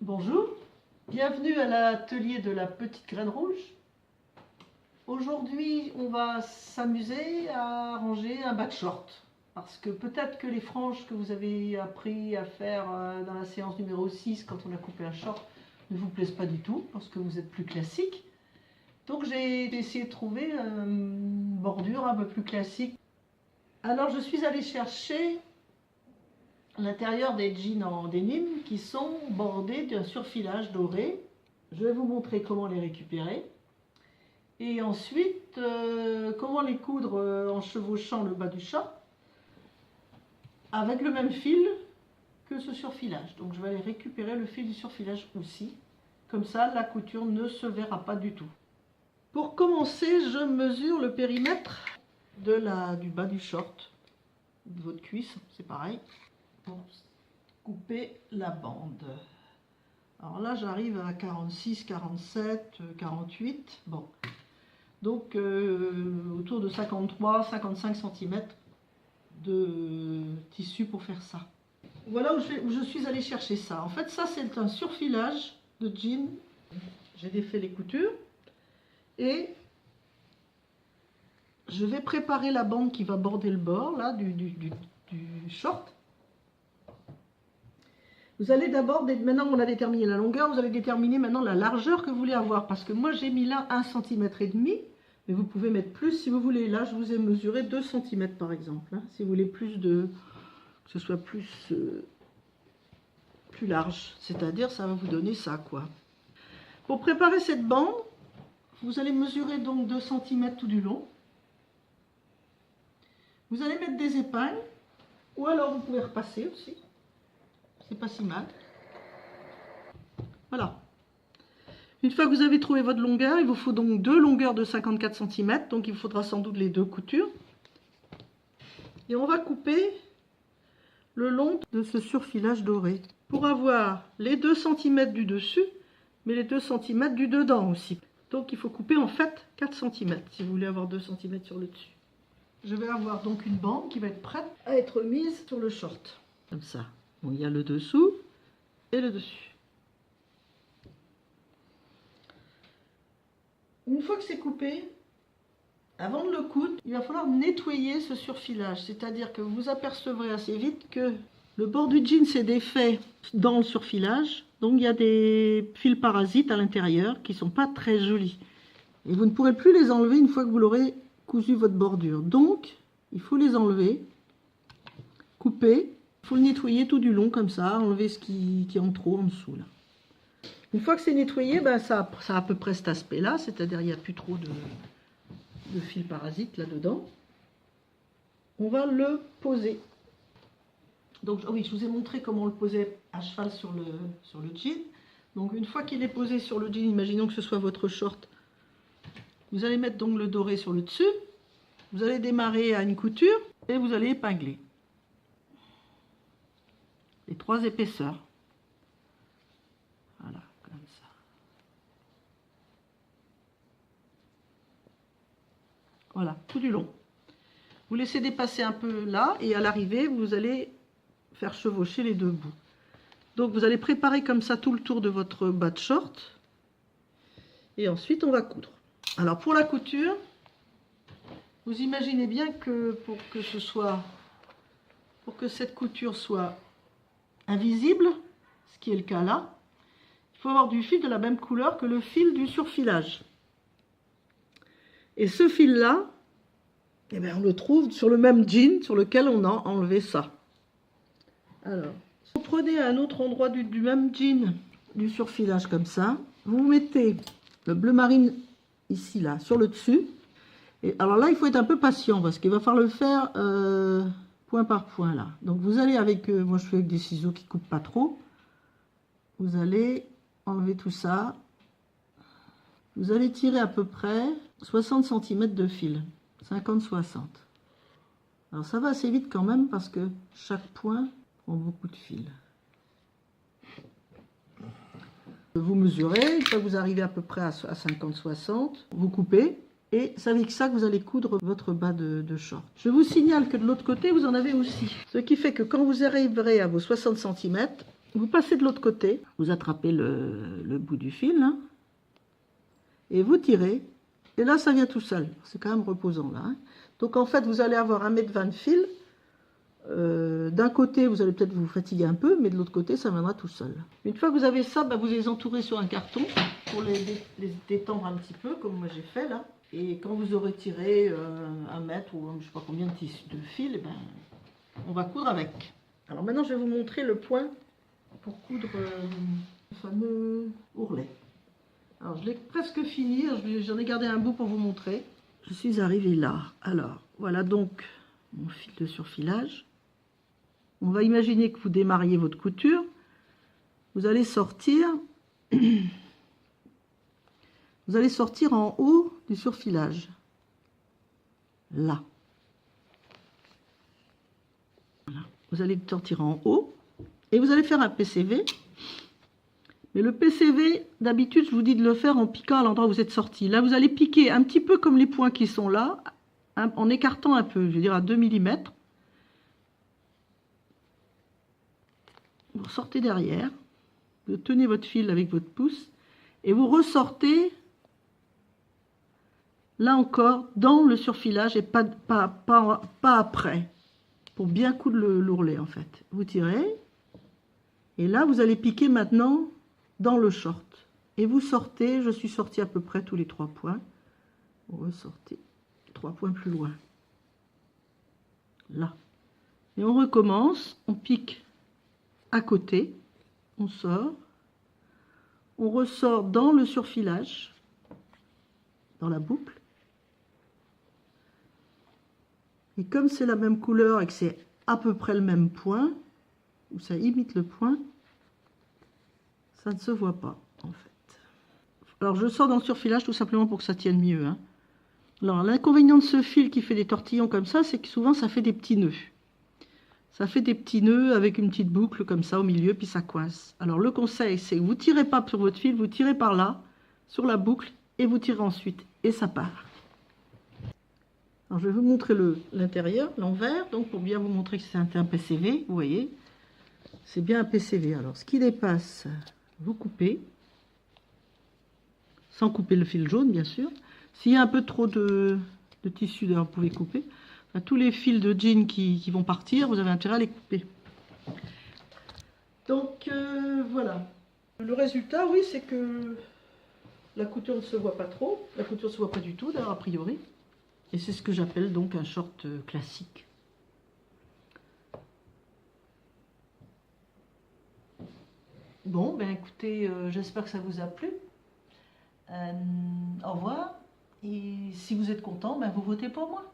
Bonjour, bienvenue à l'atelier de la petite graine rouge. Aujourd'hui, on va s'amuser à ranger un bas de short. Parce que peut-être que les franges que vous avez appris à faire dans la séance numéro 6 quand on a coupé un short ne vous plaisent pas du tout parce que vous êtes plus classique. Donc j'ai essayé de trouver une bordure un peu plus classique. Alors je suis allée chercher l'intérieur des jeans en denim qui sont bordés d'un surfilage doré. Je vais vous montrer comment les récupérer. Et ensuite, comment les coudre en chevauchant le bas du short avec le même fil que ce surfilage. Donc je vais aller récupérer le fil du surfilage aussi. Comme ça, la couture ne se verra pas du tout. Pour commencer, je mesure le périmètre du bas du short, de votre cuisse, c'est pareil, pour couper la bande. Alors là, j'arrive à 46, 47, 48, bon. Donc autour de 53, 55 cm de tissu pour faire ça. Voilà où je suis allée chercher ça. En fait, ça c'est un surfilage de jean. J'ai défait les coutures et je vais préparer la bande qui va border le bord là du short. Vous allez d'abord, maintenant qu'on a déterminé la longueur, vous allez déterminer maintenant la largeur que vous voulez avoir. Parce que moi j'ai mis là 1,5 cm, mais vous pouvez mettre plus si vous voulez. Là je vous ai mesuré 2 cm par exemple. Hein, si vous voulez plus que ce soit plus large. C'est-à-dire ça va vous donner ça quoi. Pour préparer cette bande, vous allez mesurer donc 2 cm tout du long. Vous allez mettre des épingles, ou alors vous pouvez repasser aussi. C'est pas si mal. Voilà. Une fois que vous avez trouvé votre longueur, il vous faut donc deux longueurs de 54 cm. Donc il faudra sans doute les deux coutures. Et on va couper le long de ce surfilage doré. Pour avoir les 2 cm du dessus, mais les 2 cm du dedans aussi. Donc il faut couper en fait 4 cm si vous voulez avoir 2 cm sur le dessus. Je vais avoir donc une bande qui va être prête à être mise sur le short. Comme ça. Bon, il y a le dessous et le dessus. Une fois que c'est coupé, avant de le coudre, il va falloir nettoyer ce surfilage. C'est-à-dire que vous apercevrez assez vite que le bord du jean s'est défait dans le surfilage. Donc il y a des fils parasites à l'intérieur qui ne sont pas très jolis. Et vous ne pourrez plus les enlever une fois que vous l'aurez cousu votre bordure. Donc il faut les enlever, couper. Il faut le nettoyer tout du long comme ça, enlever ce qui est en trop en dessous là. Une fois que c'est nettoyé, ben ça a à peu près cet aspect-là, c'est-à-dire il n'y a plus trop de fils parasites là-dedans. On va le poser. Donc oui, je vous ai montré comment on le posait à cheval sur le jean. Donc une fois qu'il est posé sur le jean, imaginons que ce soit votre short, vous allez mettre donc le doré sur le dessus, vous allez démarrer à une couture et vous allez épingler les 3 épaisseurs. Voilà, comme ça. Voilà, tout du long. Vous laissez dépasser un peu là et à l'arrivée, vous allez faire chevaucher les deux bouts. Donc vous allez préparer comme ça tout le tour de votre bas de short. Et ensuite, on va coudre. Alors pour la couture, vous imaginez bien que pour que cette couture soit invisible, ce qui est le cas là, il faut avoir du fil de la même couleur que le fil du surfilage. Et ce fil là, eh bien, on le trouve sur le même jean sur lequel on a enlevé ça. Alors, vous prenez à un autre endroit du même jean du surfilage comme ça, vous mettez le bleu marine ici là sur le dessus. Et alors là, il faut être un peu patient parce qu'il va falloir le faire point par point là. Donc vous allez avec, moi je fais avec des ciseaux qui coupent pas trop. Vous allez enlever tout ça. Vous allez tirer à peu près 60 cm de fil, 50-60. Alors ça va assez vite quand même parce que chaque point prend beaucoup de fil. Vous mesurez, une fois que vous arrivez à peu près à 50-60, vous coupez. Et c'est avec ça que vous allez coudre votre bas de short. Je vous signale que de l'autre côté, vous en avez aussi. Ce qui fait que quand vous arriverez à vos 60 cm, vous passez de l'autre côté, vous attrapez le bout du fil, hein, et vous tirez. Et là, ça vient tout seul. C'est quand même reposant, là. Hein. Donc, en fait, vous allez avoir 1,20 m de fil. D'un côté, vous allez peut-être vous fatiguer un peu, mais de l'autre côté, ça viendra tout seul. Une fois que vous avez ça, bah, vous les entourez sur un carton pour les détendre un petit peu, comme moi j'ai fait là. Et quand vous aurez tiré 1 mètre ou je ne sais pas combien de fil, eh ben, on va coudre avec. Alors maintenant, je vais vous montrer le point pour coudre le fameux ourlet. Alors, je l'ai presque fini, j'en ai gardé un bout pour vous montrer. Je suis arrivée là. Alors, voilà donc mon fil de surfilage. On va imaginer que vous démarriez votre couture. Vous allez sortir. Vous allez sortir en haut du surfilage. Là. Voilà. Vous allez sortir en haut. Et vous allez faire un PCV. Mais le PCV, d'habitude, je vous dis de le faire en piquant à l'endroit où vous êtes sorti. Là, vous allez piquer un petit peu comme les points qui sont là, en écartant un peu, je veux dire à 2 mm. Vous sortez derrière, vous tenez votre fil avec votre pouce, et vous ressortez, là encore, dans le surfilage et pas après, pour bien coudre l'ourlet en fait. Vous tirez, et là, vous allez piquer maintenant dans le short. Et vous sortez, je suis sortie à peu près tous les 3 points. Vous ressortez 3 points plus loin. Là. Et on recommence, on pique à côté, on sort, on ressort dans le surfilage, dans la boucle. Et comme c'est la même couleur et que c'est à peu près le même point, ou ça imite le point, ça ne se voit pas en fait. Alors je sors dans le surfilage tout simplement pour que ça tienne mieux. Hein. Alors l'inconvénient de ce fil qui fait des tortillons comme ça, c'est que souvent ça fait des petits nœuds. Ça fait des petits nœuds avec une petite boucle comme ça au milieu, puis ça coince. Alors le conseil, c'est que vous ne tirez pas sur votre fil, vous tirez par là, sur la boucle, et vous tirez ensuite, et ça part. Alors je vais vous montrer l'intérieur, l'envers, donc pour bien vous montrer que c'est un PCV, vous voyez. C'est bien un PCV. Alors ce qui dépasse, vous coupez, sans couper le fil jaune bien sûr. S'il y a un peu trop de tissu, vous pouvez couper. Enfin, tous les fils de jean qui vont partir, vous avez intérêt à les couper. Donc voilà. Le résultat, oui, c'est que la couture ne se voit pas trop. La couture ne se voit pas du tout, d'ailleurs, a priori. Et c'est ce que j'appelle donc un short classique. Bon, ben écoutez, j'espère que ça vous a plu. Au revoir. Et si vous êtes content, ben vous votez pour moi.